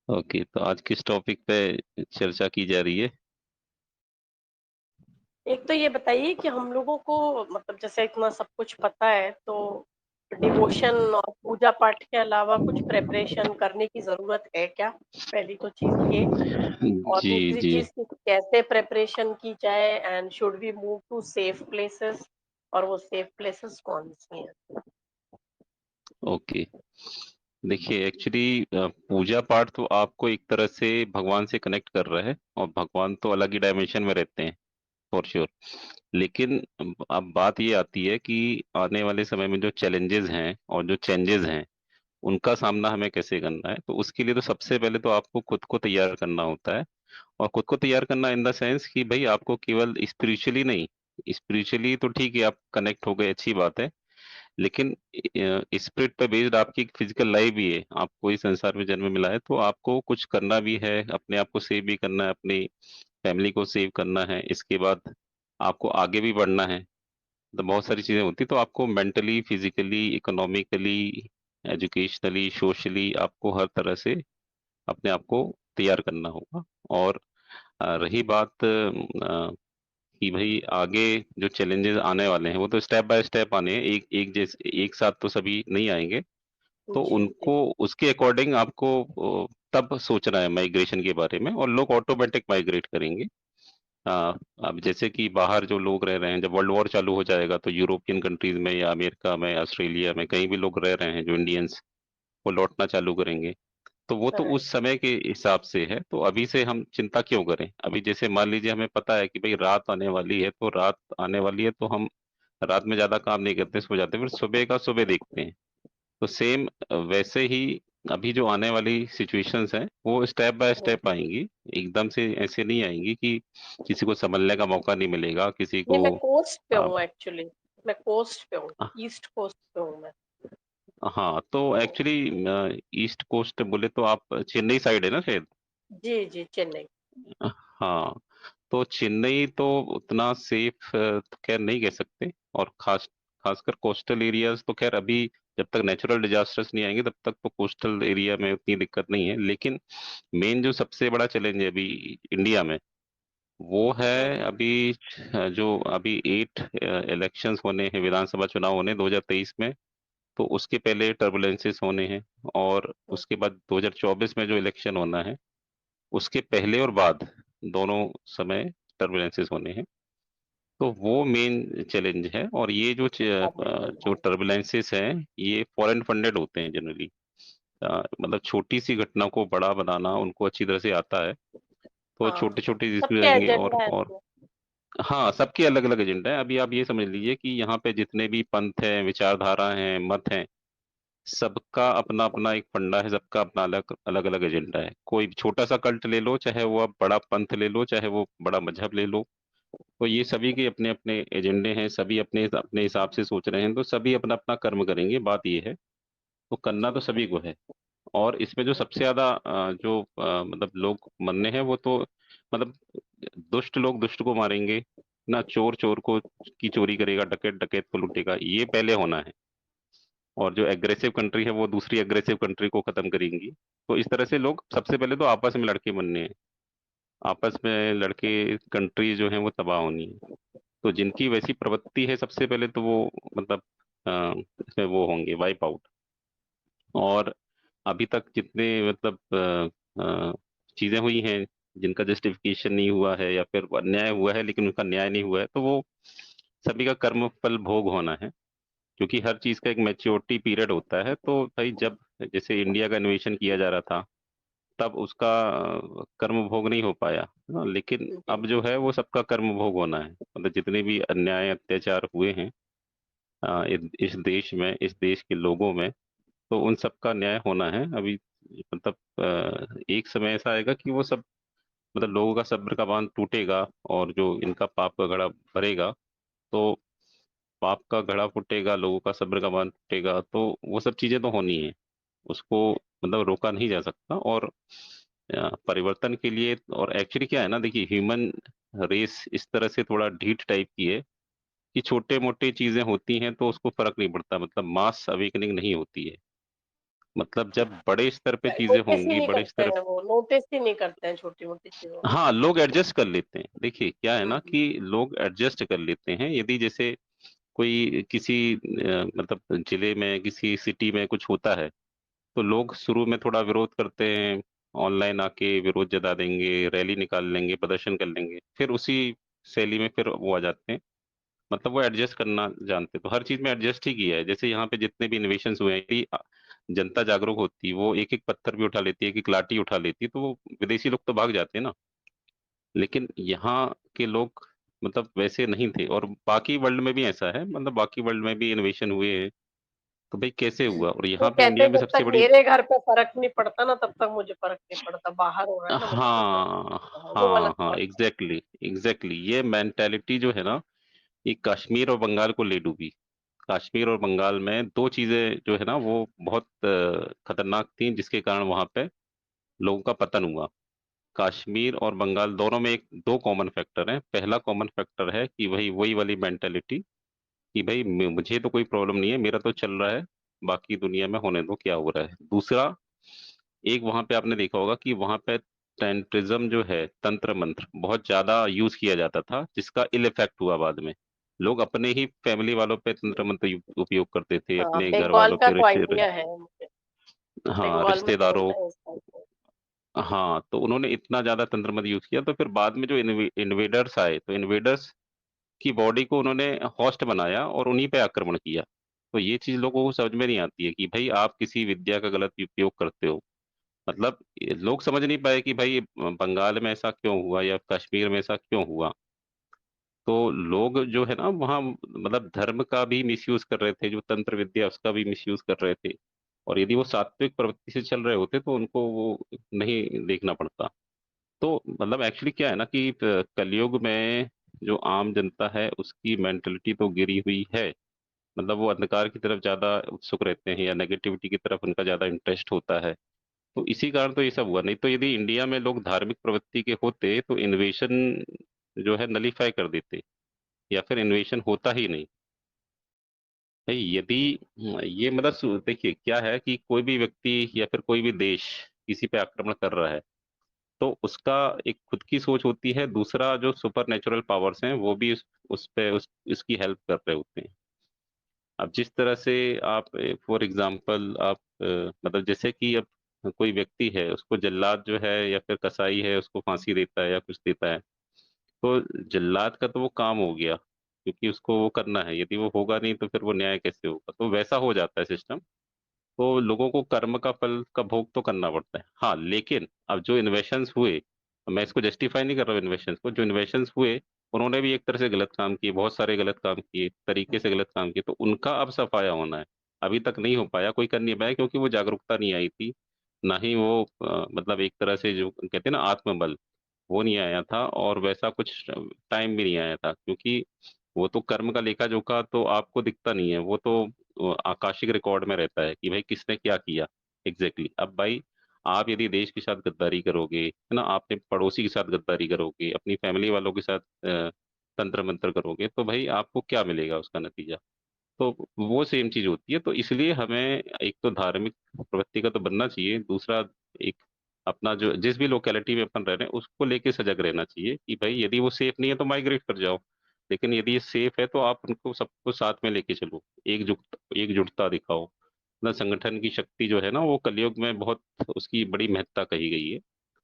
Okay, तो आज किस टॉपिक पे चर्चा की जा रही है? एक तो ये बताइए कि हम लोगों को मतलब जैसे इतना सब कुछ पता है तो डिवोशन और पूजा पाठ के अलावा कुछ प्रिपरेशन करने की जरूरत है क्या? पहली तो चीज ये। और जी दूसरी जी। चीज कि कैसे प्रिपरेशन की जाए and should we move to safe places, और वो सेफ प्लेसेस कौन सी हैं? ओके, देखिए एक्चुअली पूजा पाठ तो आपको एक तरह से भगवान से कनेक्ट कर रहा है, और भगवान तो अलग ही डायमेंशन में रहते हैं, फॉर श्योर। लेकिन अब बात ये आती है कि आने वाले समय में जो चैलेंजेस हैं और जो चेंजेस हैं, उनका सामना हमें कैसे करना है। तो उसके लिए तो सबसे पहले तो आपको खुद को तैयार करना होता है। और खुद को तैयार करना इन द सेंस कि भाई आपको केवल स्पिरिचुअली नहीं, स्पिरिचुअली तो ठीक है, आप कनेक्ट हो गए, अच्छी बात है। लेकिन स्पिरिट पे बेस्ड आपकी फिजिकल लाइफ भी है, आपको इस संसार में जन्म मिला है, तो आपको कुछ करना भी है, अपने आप को सेव भी करना है, अपनी फैमिली को सेव करना है। इसके बाद आपको आगे भी बढ़ना है। तो बहुत सारी चीजें होती, तो आपको mentally, physically, economically, educationally, socially आपको हर तरह से अपने आप को तैयार करना होगा। और रही बात कि भाई आगे जो चैलेंजेस आने वाले हैं, वो तो स्टेप बाय स्टेप आने हैं, एक एक जैसे एक साथ तो सभी नहीं आएंगे। तो जी जी। उनको उसके अकॉर्डिंग आपको तब सोचना है माइग्रेशन के बारे में, और लोग ऑटोमेटिक माइग्रेट करेंगे। अ, अब जैसे कि बाहर जो लोग रह रहे हैं, जब वर्ल्ड वॉर चालू हो जाएगा तो यूरोपियन कंट्रीज में या अमेरिका में, ऑस्ट्रेलिया में, कहीं भी लोग रह रहे हैं जो इंडियंस, वो लौटना चालू करेंगे। तो वो तो करेक्ट। उस समय के हिसाब से है, तो अभी से हम चिंता क्यों करें? अभी जैसे मान लीजिए हमें पता है कि भाई रात आने वाली है, तो रात आने वाली है, तो हम रात में ज्यादा काम नहीं करते, सो जाते हैं, फिर सुबह का सुबह देखते हैं। तो सेम वैसे ही अभी जो आने वाली सिचुएशंस हैं, वो स्टेप बाय स्टेप आएंगी। एकदम से ऐसे नहीं आएंगी कि किसी को संभलने का मौका नहीं मिलेगा, किसी नहीं, को। मैं कोस्ट पे आ, हूँ एक्चुअली। मैं कोस्ट पे हूँ, ईस्ट कोस्ट पे हूँ मैं। हाँ, तो एक्चुअली ईस्ट कोस्ट बोले तो आप चेन्नई साइड है ना शायद? जी जी, चेन्नई। हाँ, तो चेन्नई तो उतना सेफ तो खैर नहीं कह सकते। और खासकर कोस्टल एरियाज तो खैर अभी, जब तक नेचुरल डिजास्टर्स नहीं आएंगे तब तक तो कोस्टल एरिया में उतनी दिक्कत नहीं है। लेकिन मेन जो सबसे बड़ा चैलेंज है अभी इंडिया में, वो है अभी जो अभी 8 इलेक्शंस होने हैं, विधानसभा चुनाव होने 2023 में। तो उसके पहले टर्बुलेंसेस होने हैं, और उसके बाद 2024 में जो इलेक्शन होना है, उसके पहले और बाद दोनों समय टर्बुलेंसेस होने हैं। तो वो मेन चैलेंज है। और ये जो टर्बुलेंसेस हैं, ये फॉरेन फंडेड होते हैं जनरली। मतलब छोटी सी घटना को बड़ा बनाना उनको अच्छी तरह से आता है। तो हाँ, छोटे छोटे इश्यू सबके रहेंगे, एजेंडा है और तो। हाँ, सबके अलग अलग एजेंडा है। अभी आप ये समझ लीजिए कि यहाँ पे जितने भी पंथ हैं, विचारधारा हैं, मत हैं, सबका अपना अपना एक फंडा है, सबका अपना अलग अलग अलग एजेंडा है। कोई छोटा सा कल्ट ले लो, चाहे वो आप बड़ा पंथ ले लो, चाहे वो बड़ा मजहब ले लो, तो ये सभी के अपने अपने एजेंडे हैं, सभी अपने अपने हिसाब से सोच रहे हैं, तो सभी अपना अपना कर्म करेंगे। बात ये है, तो करना तो सभी को है। और इसमें जो सबसे ज्यादा मतलब लोग मरने हैं, वो तो मतलब दुष्ट लोग दुष्ट को मारेंगे ना, चोर चोर को की चोरी करेगा, डकैत डकैत को लूटेगा, ये पहले होना है। और जो एग्रेसिव कंट्री है वो दूसरी एग्रेसिव कंट्री को खत्म करेंगी। तो इस तरह से लोग सबसे पहले तो आपस में लड़के बनने हैं, आपस में लड़के कंट्री जो है वो तबाह होनी है। तो जिनकी वैसी प्रवृत्ति है, सबसे पहले तो वो मतलब इसमें वो होंगे वाइप आउट। और अभी तक जितने मतलब चीजें हुई हैं, जिनका जस्टिफिकेशन नहीं हुआ है, या फिर अन्याय हुआ है लेकिन उनका न्याय नहीं हुआ है, तो वो सभी का कर्म फल भोग होना है। क्योंकि हर चीज का एक मैच्योरिटी पीरियड होता है। तो भाई जब जैसे इंडिया का इन्वेशन किया जा रहा था, तब उसका कर्म भोग नहीं हो पाया। हाँ, लेकिन जी। अब जो है वो सबका कर्म भोग होना है। मतलब जितने भी अन्याय अत्याचार हुए हैं इस देश में, इस देश के लोगों में, तो उन सबका न्याय होना है अभी। मतलब एक समय ऐसा आएगा कि वो सब, मतलब लोगों का सब्र का बांध टूटेगा, और जो इनका पाप का घड़ा भरेगा, तो पाप का घड़ा फूटेगा, लोगों का सब्र का बांध टूटेगा, तो वो सब चीजें तो होनी है। उसको मतलब रोका नहीं जा सकता। और परिवर्तन के लिए, और एक्चुअली क्या है ना, देखिए ह्यूमन रेस इस तरह से थोड़ा ढीठ टाइप की है कि छोटे मोटे चीजें होती हैं तो उसको फर्क नहीं पड़ता, मतलब मास अवेकनिंग नहीं होती है। मतलब जब बड़े स्तर पे चीजें नोटिस ही होंगी, नहीं बड़े करते स्तर, हैं, वो नोटिस ही नहीं करते हैं छोटी मोटी चीजों को। हाँ लोग एडजस्ट कर लेते हैं। देखिए क्या है ना हम्म। कि लोग एडजस्ट कर लेते हैं। यदि जैसे कोई किसी मतलब जिले में, किसी सिटी में कुछ होता है, तो लोग शुरू में थोड़ा विरोध करते हैं, ऑनलाइन आके विरोध जता देंगे, रैली निकाल लेंगे, प्रदर्शन कर लेंगे, फिर उसी शैली में फिर वो आ जाते हैं। मतलब वो एडजस्ट करना जानते हैं। तो हर चीज में एडजस्ट ही किया है। जैसे यहाँ पे जितने भी इनोवेशंस हुए हैं, यदि जनता जागरूक होती, वो एक एक पत्थर भी उठा लेती है, एक एक लाठी उठा लेती है, तो वो विदेशी लोग तो भाग जाते हैं ना। लेकिन यहाँ के लोग मतलब वैसे नहीं थे। और बाकी वर्ल्ड में भी ऐसा है, मतलब बाकी वर्ल्ड में भी इनोवेशन हुए हैं। तो भाई कैसे हुआ, और वो यहाँ पे कहते इंडिया हैं में जब सबसे तक बड़ी, मेरे घर पे फर्क नहीं पड़ता ना, तब तक मुझे फर्क नहीं पड़ता, बाहर हो रहा है ना मुझे कोई फर्क नहीं हाँ पड़ता। हाँ, वो वाला हाँ हाँ, थॉट है। एग्जैक्टली एग्जैक्टली, ये मेंटेलिटी जो है ना, ये कश्मीर और बंगाल को ले डूबी। कश्मीर और बंगाल में दो चीजें जो है ना, वो बहुत खतरनाक थी, जिसके कारण वहां पे लोगों का पतन हुआ। कश्मीर और बंगाल दोनों में एक दो कॉमन फैक्टर हैं। पहला कॉमन फैक्टर है कि भाई वही वाली मेंटेलिटी कि भाई मुझे तो कोई प्रॉब्लम नहीं है, मेरा तो चल रहा है, बाकी दुनिया में होने दो क्या हो रहा है। दूसरा, एक वहां पे आपने देखा होगा कि वहां पे टेंट्रिज्म जो है, तंत्र मंत्र बहुत ज्यादा यूज किया जाता था, जिसका इल इफेक्ट हुआ बाद में। लोग अपने ही फैमिली वालों पे तंत्र मंत्र उपयोग करते थे, हाँ, अपने घर बंगाल वालों का के तो रिश्ते, आइडिया है मुझे। हाँ बंगाल में तो रिश्तेदारों, होता है इस टाइप का। हाँ तो उन्होंने इतना ज्यादा तंत्र मंत्र यूज किया। तो फिर बाद में जो इन्वेडर्स आए, तो इन्वेडर्स की बॉडी को उन्होंने होस्ट बनाया और उन्हीं पे आक्रमण किया। तो ये चीज लोगों को समझ में नहीं आती है कि भाई आप किसी विद्या का गलत उपयोग करते हो। मतलब ये लोग समझ नहीं पाए कि भाई बंगाल में ऐसा क्यों हुआ या कश्मीर में ऐसा क्यों हुआ। तो लोग जो है ना वहाँ, मतलब धर्म का भी मिसयूज कर रहे थे, जो तंत्र विद्या उसका भी मिसयूज कर रहे थे। और यदि वो सात्विक प्रवृत्ति से चल रहे होते तो उनको वो नहीं देखना पड़ता। तो मतलब एक्चुअली क्या है ना कि कलयुग में जो आम जनता है उसकी मेंटलिटी तो गिरी हुई है। मतलब वो अंधकार की तरफ ज्यादा उत्सुक रहते हैं, या नेगेटिविटी की तरफ उनका ज्यादा इंटरेस्ट होता है। तो इसी कारण तो ये सब हुआ। नहीं तो यदि इंडिया में लोग धार्मिक प्रवृत्ति के होते तो इन्वेशन जो है नलीफाई कर देते, या फिर इन्वेशन होता ही नहीं। भाई यदि ये मतलब देखिए क्या है कि कोई भी व्यक्ति या फिर कोई भी देश किसी पे आक्रमण कर रहा है, तो उसका एक खुद की सोच होती है, दूसरा जो सुपर नेचुरल पावर्स हैं वो भी उस पे उसकी हेल्प कर रहे होते हैं। अब जिस तरह से आप, फॉर एग्जांपल आप मतलब जैसे कि अब कोई व्यक्ति है, उसको जल्लाद जो है या फिर कसाई है उसको फांसी देता है या कुछ देता है, तो जल्लाद का तो वो काम हो गया, क्योंकि उसको वो करना है। यदि वो होगा नहीं तो फिर वो न्याय कैसे होगा। तो वैसा हो जाता है सिस्टम। तो लोगों को कर्म का फल का भोग तो करना पड़ता है। हाँ लेकिन अब जो इन्वेशंस हुए, मैं इसको जस्टिफाई नहीं कर रहा हूँ इन्वेशंस को, जो इन्वेशंस हुए उन्होंने भी एक तरह से गलत काम किए, बहुत सारे गलत काम किए, तरीके से गलत काम किए, तो उनका अब सफाया होना है। अभी तक नहीं हो पाया, कोई कर नहीं पाया, क्योंकि वो जागरूकता नहीं आई थी। ना ही वो मतलब एक तरह से जो कहते हैं ना आत्मबल, वो नहीं आया था। और वैसा कुछ टाइम भी नहीं आया था, क्योंकि वो तो कर्म का लेखा जोखा तो आपको दिखता नहीं है, वो तो आकाशिक रिकॉर्ड में रहता है कि भाई किसने क्या किया। एग्जैक्टली अब भाई आप यदि देश के साथ गद्दारी करोगे, है ना, आपने पड़ोसी के साथ गद्दारी करोगे, अपनी फैमिली वालों के साथ तंत्र मंत्र करोगे, तो भाई आपको क्या मिलेगा उसका नतीजा। तो वो सेम चीज होती है। तो इसलिए हमें एक तो धार्मिक प्रवृत्ति का तो बनना चाहिए, दूसरा एक अपना जो जिस भी लोकेलिटी में अपन रह रहे हैं उसको लेके सजग रहना चाहिए कि भाई यदि वो सेफ नहीं है तो माइग्रेट कर जाओ। लेकिन यदि ये सेफ है तो आप उनको सबको साथ में लेके चलो, एकजुटता दिखाओ। मतलब संगठन की शक्ति जो है ना, वो कलयुग में बहुत उसकी बड़ी महत्ता कही गई है।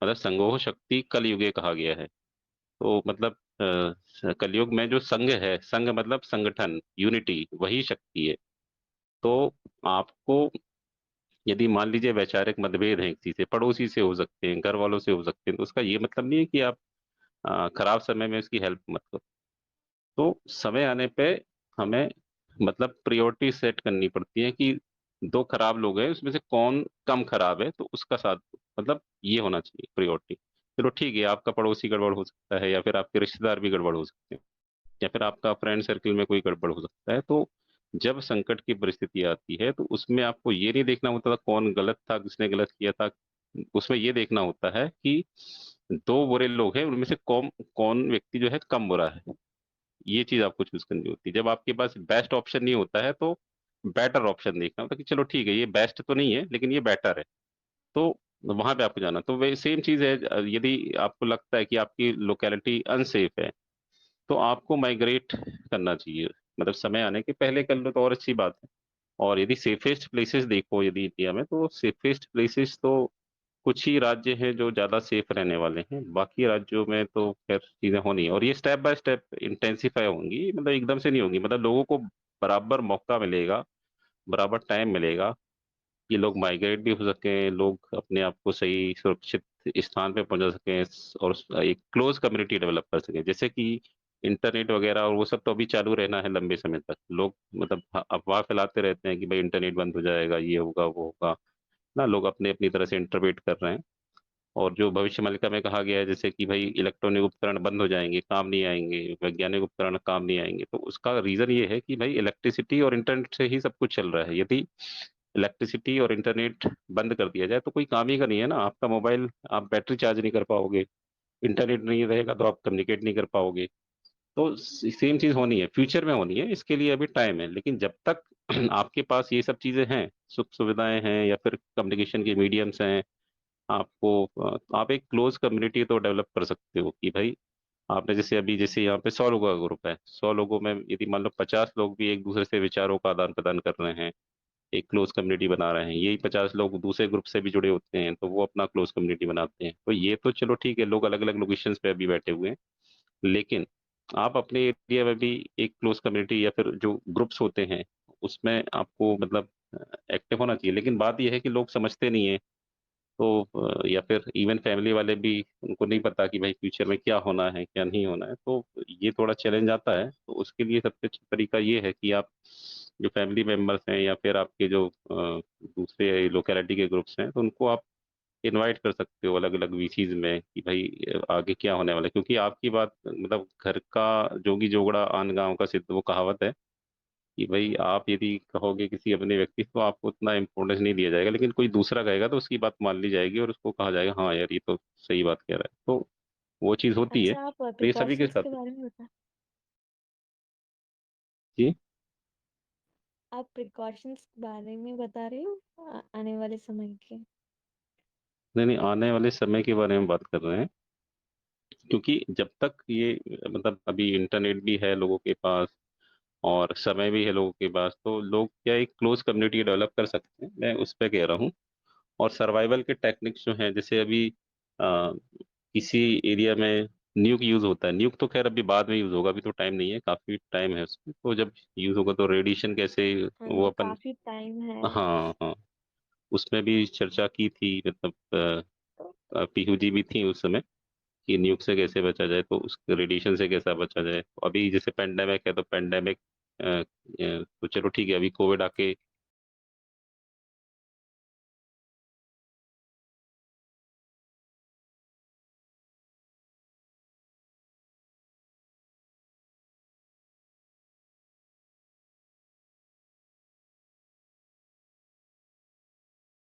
मतलब संगोह शक्ति कलयुगे कहा गया है। तो मतलब कलयुग में जो संघ है, संघ मतलब संगठन, यूनिटी, वही शक्ति है। तो आपको यदि मान लीजिए वैचारिक मतभेद हैं, किसी से, पड़ोसी से हो सकते हैं, घर वालों से हो सकते हैं, तो उसका ये मतलब नहीं है कि आप खराब समय में उसकी हेल्प मत करो। तो समय आने पे हमें मतलब प्रायोरिटी सेट करनी पड़ती है कि दो खराब लोग हैं, उसमें से कौन कम खराब है, तो उसका साथ दो। मतलब ये होना चाहिए प्रायोरिटी। चलो ठीक है, आपका पड़ोसी गड़बड़ हो सकता है, या फिर आपके रिश्तेदार भी गड़बड़ हो सकते हैं, या फिर आपका फ्रेंड सर्किल में कोई गड़बड़ हो सकता है। तो जब संकट की परिस्थिति आती है तो उसमें आपको ये नहीं देखना होता था कौन गलत था, किसने गलत किया था। उसमें ये देखना होता है कि दो बुरे लोग हैं, उनमें से कौन कौन व्यक्ति जो है कम बुरा है। ये चीज आपको चूज करनी होती है। जब आपके पास बेस्ट ऑप्शन नहीं होता है तो बेटर ऑप्शन देखना, मतलब कि चलो ठीक है ये बेस्ट तो नहीं है लेकिन ये बेटर है, तो वहां पे आपको जाना। तो वे सेम चीज है, यदि आपको लगता है कि आपकी लोकेलिटी अनसेफ है तो आपको माइग्रेट करना चाहिए, मतलब समय आने के पहले कर लो तो और अच्छी बात है। और यदि सेफेस्ट प्लेसेस देखो यदि इंडिया में, तो सेफेस्ट प्लेसेस तो कुछ ही राज्य हैं जो ज्यादा सेफ रहने वाले हैं, बाकी राज्यों में तो खैर चीजें होनी है, और ये स्टेप बाय स्टेप इंटेंसिफाई होंगी, मतलब एकदम से नहीं होंगी, मतलब लोगों को बराबर मौका मिलेगा, बराबर टाइम मिलेगा कि लोग माइग्रेट भी हो सकें, लोग अपने आप को सही सुरक्षित स्थान पे पहुंचा सकें और एक क्लोज कम्युनिटी डेवलप कर सकें। जैसे कि इंटरनेट वगैरह और वो सब तो अभी चालू रहना है लंबे समय तक, लोग मतलब अफवाह फैलाते रहते हैं कि भाई इंटरनेट बंद हो जाएगा, ये होगा वो होगा ना, लोग अपने अपनी तरह से इंटरप्रेट कर रहे हैं। और जो भविष्य मालिका में कहा गया है जैसे कि भाई इलेक्ट्रॉनिक उपकरण बंद हो जाएंगे, काम नहीं आएंगे, वैज्ञानिक उपकरण काम नहीं आएंगे, तो उसका रीजन ये है कि भाई इलेक्ट्रिसिटी और इंटरनेट से ही सब कुछ चल रहा है। यदि इलेक्ट्रिसिटी और इंटरनेट बंद कर दिया जाए तो कोई काम ही का नहीं है ना, आपका मोबाइल आप बैटरी चार्ज नहीं कर पाओगे, इंटरनेट नहीं रहेगा तो आप कम्युनिकेट नहीं कर पाओगे। तो सेम चीज होनी है, फ्यूचर में होनी है, इसके लिए अभी टाइम है, लेकिन जब तक आपके पास ये सब चीजें हैं, सुख सुविधाएं हैं या फिर कम्युनिकेशन के मीडियम्स हैं, आपको आप एक क्लोज कम्युनिटी तो डेवलप कर सकते हो कि भाई आपने जैसे अभी जैसे यहाँ पे 100 लोगों का ग्रुप है, 100 लोगों में यदि मान लो 50 लोग भी एक दूसरे से विचारों का आदान प्रदान कर रहे हैं, एक क्लोज कम्युनिटी बना रहे हैं, यही 50 लोग दूसरे ग्रुप से भी जुड़े होते हैं तो वो अपना क्लोज कम्युनिटी बनाते हैं, तो ये तो चलो ठीक है, लोग अलग अलग लोकेशंस पे अभी बैठे हुए हैं, लेकिन आप अपने एरिया में भी एक क्लोज कम्युनिटी या फिर जो ग्रुप्स होते हैं उसमें आपको मतलब एक्टिव होना चाहिए। लेकिन बात यह है कि लोग समझते नहीं है, तो या फिर इवन फैमिली वाले भी, उनको नहीं पता कि भाई फ्यूचर में क्या होना है क्या नहीं होना है, तो ये थोड़ा चैलेंज आता है। तो उसके लिए सबसे अच्छा तरीका ये है कि आप जो फैमिली मेंबर्स हैं या फिर आपके जो दूसरे लोकेलिटी के ग्रुप्स हैं, तो उनको आप इनवाइट कर सकते हो अलग अलग वीसीज में कि भाई आगे क्या होने वाला है, क्योंकि आपकी बात मतलब घर का जोगी जोगड़ा आन गांव का सिद्ध, वो कहावत है कि भाई आप यदि कहोगे किसी अपने व्यक्ति को, आपको उतना इम्पोर्टेंस नहीं दिया जाएगा, लेकिन कोई दूसरा कहेगा तो उसकी बात मान ली जाएगी और उसको कहा जाएगा हाँ यार ये तो सही बात कह रहा है, तो वो चीज़ होती है। अच्छा, आप तो ये सभी के प्रिकॉशंस साथ के है। बारे में बता जी। आप प्रिकॉशंस के बारे में बता रहे हो आने वाले समय के। नहीं नहीं, आने वाले समय के बारे में बात कर रहे हैं, क्योंकि जब तक ये मतलब अभी इंटरनेट भी है लोगों के पास और समय भी है लोगों के पास, तो लोग क्या एक क्लोज कम्युनिटी डेवलप कर सकते हैं, मैं उस पर कह रहा हूँ। और सर्वाइवल के टेक्निक्स जो हैं, जैसे अभी किसी एरिया में न्यूक यूज होता है, न्यूक तो खैर अभी बाद में यूज होगा, अभी तो टाइम नहीं है, काफी टाइम है उसमें, तो जब यूज होगा तो रेडिएशन कैसे हाँ वो जी, अपन। काफी टाइम है। हाँ हाँ, उसमें भी चर्चा की थी, मतलब तो पीयू जी भी थी उस समय कि न्यूक से कैसे बचा जाए, तो उस रेडिएशन से कैसा बचा जाए। अभी जैसे पेंडेमिक है तो पेंडेमिक तो चलो ठीक है, अभी कोविड आके